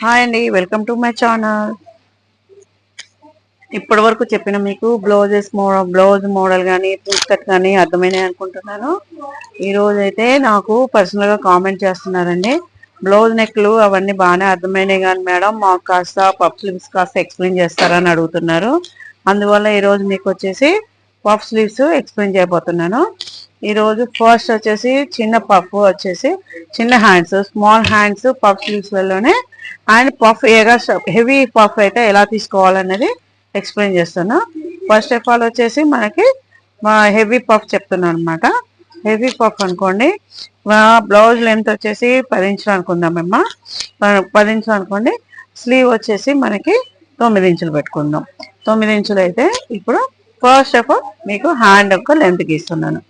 Hi అండి, welcome to my channel. ఇప్పటి వరకు చెప్పిన మీకు బ్లౌజ్ మోడల్ కానీ ప్రిన్స్ కట్ కానీ అర్థమైనాయి అనుకుంటున్నాను. ఈ రోజు అయితే నాకు పర్సనల్ గా కామెంట్ చేస్తున్నారండి, బ్లౌజ్ నెక్లు అవన్నీ బాగానే అర్థమైనాయి కానీ మేడం మాకు కాస్త పఫ్ స్లీవ్స్ కాస్త ఎక్స్ప్లెయిన్ చేస్తారని అడుగుతున్నారు. అందువల్ల ఈరోజు మీకు వచ్చేసి పఫ్ స్లీవ్స్ ఎక్స్ప్లెయిన్ చేయబోతున్నాను. ఈరోజు ఫస్ట్ వచ్చేసి చిన్న పఫ్ వచ్చేసి చిన్న hands, small hands puff sleeves లోనే అండ్ పఫ్ హెవీ పఫ్ అయితే ఎలా తీసుకోవాలనేది ఎక్స్ప్లెయిన్ చేస్తాను. ఫస్ట్ ఆఫ్ ఆల్ వచ్చేసి మనకి హెవీ పఫ్ చెప్తున్నాను అనమాట. హెవీ పఫ్ అనుకోండి, బ్లౌజ్ లెంత్ వచ్చేసి 10 ఇంచులు అనుకుందామమ్మా. 10 ఇంచులు అనుకోండి. స్లీవ్ వచ్చేసి మనకి 9 ఇంచులు పెట్టుకుందాం. 9 ఇంచులు అయితే ఇప్పుడు ఫస్ట్ ఆఫ్ ఆల్ మీకు హ్యాండ్ యొక్క లెంత్ గీస్తున్నాను.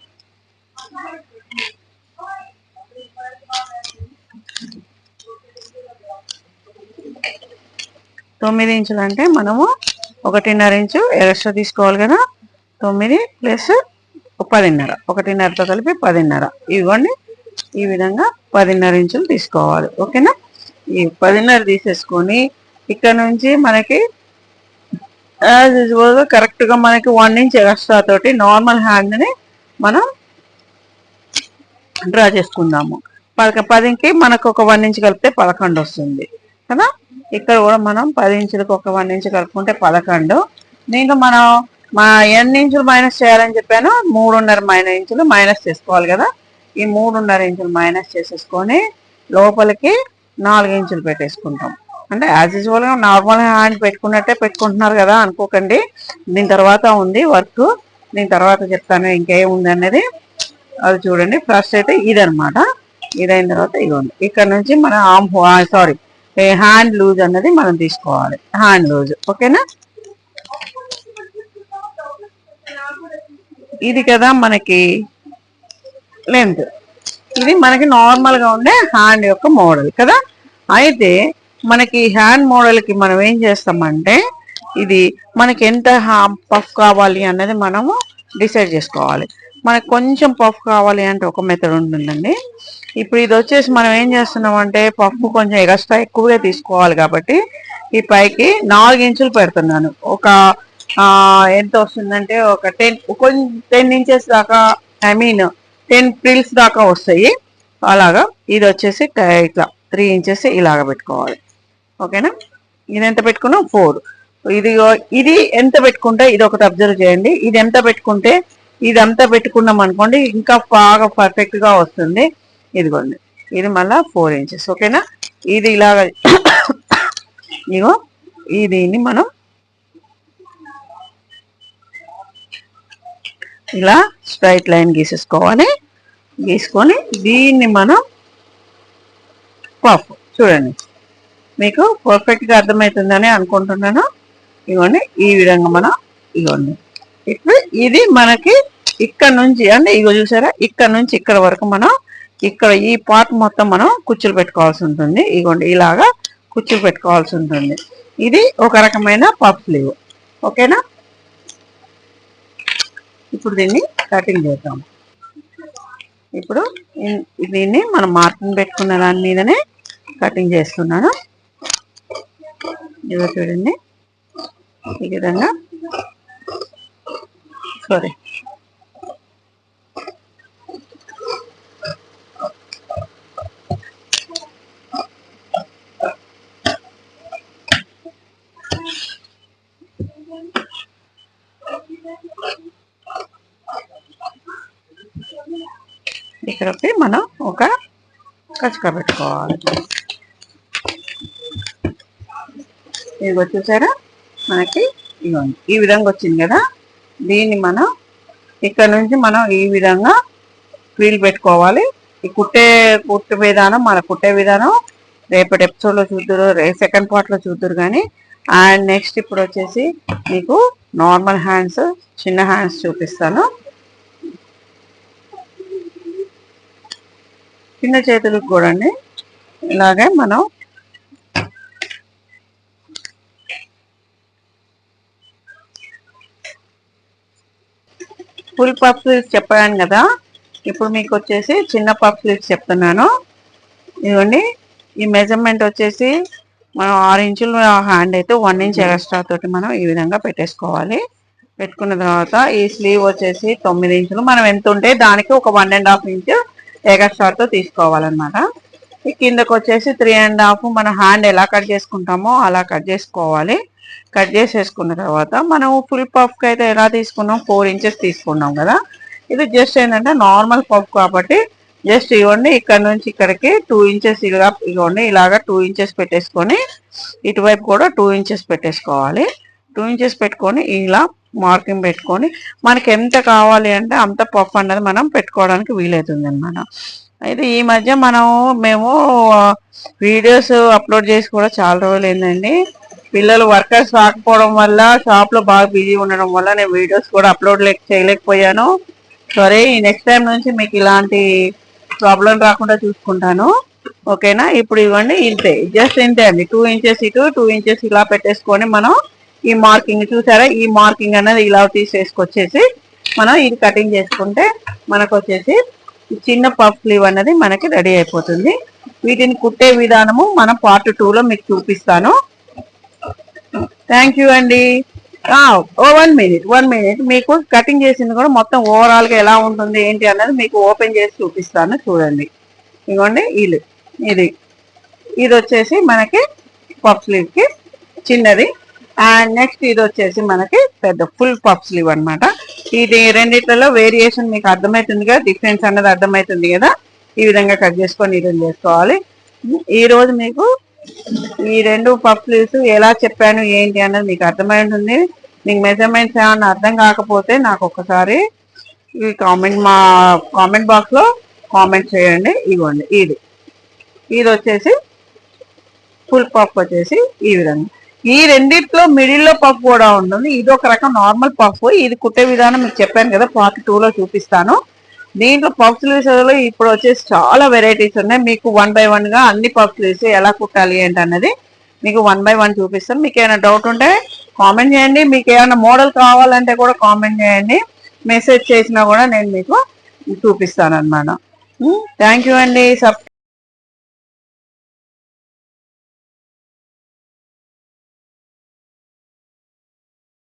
తొమ్మిది ఇంచులు అంటే మనము 1.5 ఇంచు ఎక్స్ట్రా తీసుకోవాలి కదా. 9 ప్లస్ 10.5, 1.5తో కలిపి 10.5. ఇవ్వండి, ఈ విధంగా 10.5 ఇంచులు తీసుకోవాలి. ఓకేనా? ఈ 10.5 తీసేసుకొని ఇక్కడ నుంచి మనకి యాజ్ యూజువల్గా కరెక్ట్గా మనకి 1 ఇంచ్ ఎక్స్ట్రా తోటి నార్మల్ హ్యాండ్ని మనం డ్రా చేసుకుందాము. 10కి మనకు ఒక 1 ఇంచ్ కలిపితే 11 వస్తుంది కదా. ఇక్కడ కూడా మనం 10 ఇంచులకు ఒక 1 ఇంచ్ కలుపుకుంటే 11. దీంట్లో మనం ఎన్ని ఇంచులు మైనస్ చేయాలని చెప్పాను, 3.5 ఇంచులు మైనస్ చేసుకోవాలి కదా. ఈ 3.5 ఇంచులు మైనస్ చేసేసుకొని లోపలికి 4 ఇంచులు పెట్టేసుకుంటాం. అంటే యాజ్ యూజువల్గా నార్మల్ హ్యాండ్ పెట్టుకున్నట్టే పెట్టుకుంటున్నారు కదా అనుకోకండి. దీని తర్వాత ఉంది వర్క్, దీని తర్వాత చెప్తాను ఇంకేముంది అనేది. అది చూడండి. ఫస్ట్ అయితే ఇదనమాట. ఇదైన తర్వాత ఇవ్వండి, ఇక్కడ నుంచి మన హ్యాండ్ లూజ్ అన్నది మనం తీసుకోవాలి. హ్యాండ్ లూజ్ ఓకేనా. ఇది కదా మనకి లెంత్, ఇది మనకి నార్మల్ గా ఉండే హ్యాండ్ యొక్క మోడల్ కదా. అయితే మనకి హ్యాండ్ మోడల్ కి మనం ఏం చేస్తామంటే, ఇది మనకి ఎంత పఫ్ కావాలి అన్నది మనము డిసైడ్ చేసుకోవాలి. మనకు కొంచెం పఫ్ కావాలి అంటే ఒక మెథడ్ ఉంటుందండి. ఇప్పుడు ఇది వచ్చేసి మనం ఏం చేస్తున్నాం అంటే పఫ్ కొంచెం ఎక్స్ట్రా ఎక్కువగా తీసుకోవాలి కాబట్టి ఈ పైకి 4 ఇంచులు పెడుతున్నాను. ఒక ఎంత వస్తుందంటే ఒక 10 ఇంచెస్ దాకా, 10 ప్రిల్స్ దాకా వస్తాయి. అలాగా ఇది వచ్చేసి ఇట్లా 3 ఇంచెస్ ఇలాగ పెట్టుకోవాలి. ఓకేనా. ఇది ఎంత పెట్టుకున్నాం 4. ఇది ఎంత పెట్టుకుంటే ఇది ఒకటి అబ్జర్వ్ చేయండి. ఇది ఎంత పెట్టుకుంటే ఇదంతా పెట్టుకున్నాం అనుకోండి ఇంకా బాగా పర్ఫెక్ట్ గా వస్తుంది. ఇదిగోండి, ఇది మళ్ళా 4 ఇంచెస్. ఓకేనా. ఇది ఇలాగ ఇగో దీన్ని మనం ఇలా స్ట్రైట్ లైన్ గీసేసుకోవాలి. గీసుకొని దీన్ని మనం పఫ్ చూడండి, మీకు పర్ఫెక్ట్ గా అర్థమవుతుందని అనుకుంటున్నాను. ఇవ్వండి, ఈ విధంగా మనం ఇవ్వండి. ఇప్పుడు ఇది మనకి ఇక్కడ నుంచి అంటే ఇగో చూసారా, ఇక్కడ నుంచి ఇక్కడ వరకు మనం ఇక్కడ ఈ పార్ట్ మొత్తం మనం కుచ్చులు పెట్టుకోవాల్సి ఉంటుంది. ఇగోండి, ఇలాగా కుచ్చులు పెట్టుకోవాల్సి ఉంటుంది. ఇది ఒక రకమైన పఫ్ స్లీవ్. ఓకేనా. ఇప్పుడు దీన్ని కటింగ్ చేద్దాం. ఇప్పుడు దీన్ని మనం మార్కింగ్ పెట్టుకున్న దాని మీదనే కటింగ్ చేస్తున్నాను. ఇదో చూడండి, ఈ విధంగా ఇక్కడికి మనం ఒక కచక పెట్టుకోవాలి. ఇది వచ్చేసారా మనకి ఇవ్వండి, ఈ విధంగా వచ్చింది కదా. దీన్ని మనం ఇక్కడ నుంచి మనం ఈ విధంగా ఫీల్ పెట్టుకోవాలి. ఈ కుట్టే విధానం, మన కుట్టే విధానం రేపటి ఎపిసోడ్లో చూద్దరు, సెకండ్ పార్ట్లో చూద్దరు కానీ. అండ్ నెక్స్ట్ ఇప్పుడు వచ్చేసి మీకు నార్మల్ హ్యాండ్స్, చిన్న హ్యాండ్స్ చూపిస్తాను. చిన్న చేతులకు కూడా అండి ఇలాగే మనం ఫుల్ పఫ్ స్లీవ్స్ చెప్పాను కదా. ఇప్పుడు మీకు వచ్చేసి చిన్న పఫ్ స్లీవ్స్ చెప్తున్నాను. ఇదిగోండి, ఈ మెజర్మెంట్ వచ్చేసి మనం 6 ఇంచులు హ్యాండ్ అయితే 1 ఇంచ్ ఎక్స్ట్రా తోటి మనం ఈ విధంగా పెట్టేసుకోవాలి. పెట్టుకున్న తర్వాత ఈ స్లీవ్ వచ్చేసి 9 ఇంచులు, మనం ఎంత ఉంటే దానికి ఒక 1.5 ఇంచ్ ఎక్స్ట్రాతో తీసుకోవాలన్నమాట. ఈ కిందకు వచ్చేసి 3.5 మన హ్యాండ్ ఎలా కట్ చేసుకుంటామో అలా కట్ చేసుకోవాలి. కట్ చేసేసుకున్న తర్వాత మనం ఫుల్ పఫ్కి అయితే ఎలా తీసుకున్నాం, 4 ఇంచెస్ తీసుకున్నాం కదా. ఇది జస్ట్ ఏంటంటే నార్మల్ పఫ్ కాబట్టి జస్ట్ ఇవ్వండి ఇక్కడ నుంచి ఇక్కడికి 2 ఇంచెస్ ఇలా ఇవ్వండి, ఇలాగా 2 ఇంచెస్ పెట్టేసుకొని ఇటువైపు కూడా 2 ఇంచెస్ పెట్టేసుకోవాలి. 2 ఇంచెస్ పెట్టుకొని ఇలా మార్కింగ్ పెట్టుకొని మనకి ఎంత కావాలి అంటే అంత పఫ్ అన్నది మనం పెట్టుకోవడానికి వీలవుతుంది అనమాట. అయితే ఈ మధ్య మేము వీడియోస్ అప్లోడ్ చేసి కూడా చాలా రోజులు ఏంటండి, పిల్లలు వర్కర్స్ రాకపోవడం వల్ల షాప్లో బాగా బిజీ ఉండడం వల్ల నేను వీడియోస్ కూడా అప్లోడ్ చేయలేకపోయాను. సరే ఈ నెక్స్ట్ టైం నుంచి మీకు ఇలాంటి ప్రాబ్లం రాకుండా చూసుకుంటాను, ఓకేనా. ఇప్పుడు ఇవ్వండి ఇంతే, జస్ట్ ఇంతే అండి. 2 ఇంచెస్ ఇటు 2 ఇంచెస్ ఇలా పెట్టేసుకొని మనం ఈ మార్కింగ్ చూసారా, ఈ మార్కింగ్ అనేది ఇలా తీసేసుకొచ్చేసి మనం ఇది కటింగ్ చేసుకుంటే మనకు వచ్చేసి చిన్న పఫ్ స్లీవ్ అనేది మనకి రెడీ అయిపోతుంది. వీటిని కుట్టే విధానము మనం పార్ట్ 2లో మీకు చూపిస్తాను. థ్యాంక్ యూ అండి. 1 మినిట్ మీకు కటింగ్ చేసింది కూడా మొత్తం ఓవరాల్గా ఎలా ఉంటుంది ఏంటి అన్నది మీకు ఓపెన్ చేసి చూపిస్తాను, చూడండి. ఇదిగోండి ఇది వచ్చేసి మనకి పఫ్ స్లీవ్కి చిన్నది, అండ్ నెక్స్ట్ ఇది వచ్చేసి మనకి పెద్ద ఫుల్ పఫ్ స్లీవ్ అనమాట. ఇది రెండిట్లలో వేరియేషన్ మీకు అర్థమవుతుంది కదా, డిఫరెన్స్ అన్నది అర్థమవుతుంది కదా. ఈ విధంగా కట్ చేసుకొని ఇది చేసుకోవాలి. ఈరోజు మీకు ఈ 2 పఫ్ స్లీవ్స్ ఎలా చెప్పాను ఏంటి అన్నది మీకు అర్థమై ఉంటుంది. మీకు మెజర్మెంట్స్ ఏమన్నా అర్థం కాకపోతే నాకు ఒకసారి ఈ మా కామెంట్ బాక్స్లో కామెంట్ చేయండి. ఇవ్వండి ఇది వచ్చేసి ఫుల్ పఫ్ వచ్చేసి ఈ విధంగా. ఈ రెండిట్లో మిడిల్లో పఫ్ కూడా ఉంటుంది. ఇది ఒక రకం నార్మల్ పఫ్. ఇది కుట్టే విధానం మీకు చెప్పాను కదా, పార్ట్ 2లో చూపిస్తాను. దీంట్లో పఫ్ స్లీవ్స్ ఇప్పుడు వచ్చేసి చాలా వెరైటీస్ ఉన్నాయి. మీకు 1 by 1గా అన్ని పఫ్ స్లీవ్స్ ఎలా కుట్టాలి ఏంటి అన్నది మీకు 1 by 1 చూపిస్తాను. మీకు ఏమైనా డౌట్ ఉంటే కామెంట్ చేయండి. మీకు ఏమైనా మోడల్ కావాలంటే కూడా కామెంట్ చేయండి. మెసేజ్ చేసినా కూడా నేను మీకు చూపిస్తాను అనమాట. థ్యాంక్ యూ అండి.